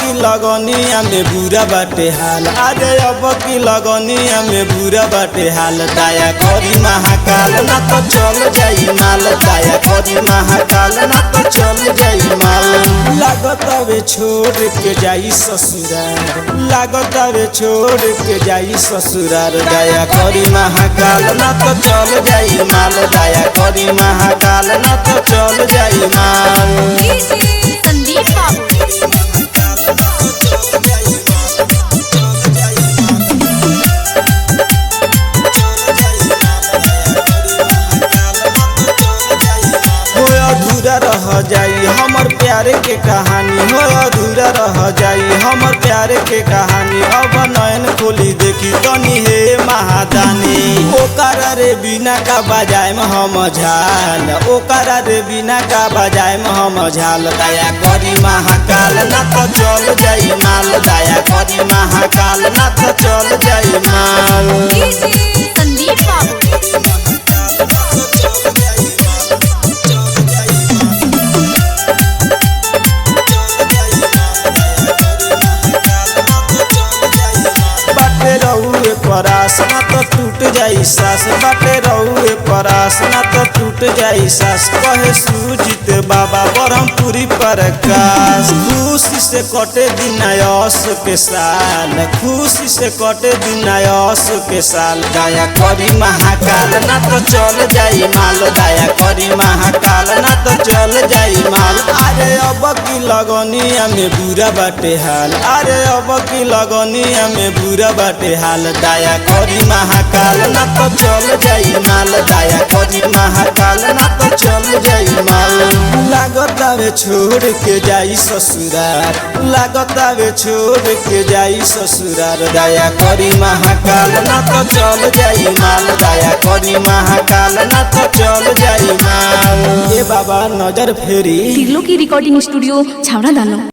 की लगनिया में बुरा बाटे हाल, अरे अब की लगनिया में बुरा बाटे हाल। दया करी महाकाल ना तो चल जाई माल, दया करी महाकाल ना तो चल जाई माल। लागत वे छोड़ के जाई ससुरार, लागत वे छोड़ के जाई ससुरार। दया करी महाकाल ना तो चल जाई माल, दया करी महाकाल ना तो चल जाई माल। संदीप बाबू अधूरा रह जाई हमर प्यार के कहानी, हो अधूरा रह जाई हमर प्यार के कहानी। अब नयन खोली देखी तनी हे महादानी, ओकरा रे बिना का बजाए में हम झाल, ओकरा रे बिना का बजाए में हम झाल। दया करी महाकाल ना तो चल जाई माल, दया करी महाकाल ना तो चल जाई माल। संदीप बाबू परास ना तो टूट जाई सास, बाटे रहुए परास ना तो टूट जाई सास। कहे सुजीत बाबा ब्रह्मपुरी प्रकाश, खुशी से कटे दिन आयस के साल, खुशी से कटे दिन आयस के साल। दया करी महाकाल ना तो चल जाई माल, दया करी महाकाल ना तो चल जाई माल। अरे अब की लगनिया में बुरा बाटे हाल, अरे अब की लगनिया में बुरा बाटे हाल। दया करी महाकाल ना तो चल जाई माल, दया करी महाकाल ना तो चल जाई माल। लागत वे छोड़ के जाई ससुरार, लागत वे छोड़ के जाई ससुरार। दया करी महाकाल ना तो चल जाई माल, दया करी महाकाल ना तो चल जाई माल। ये बाबा नजर फेरी तिरलो की रिकॉर्डिंग स्टूडियो छावड़ा दानो।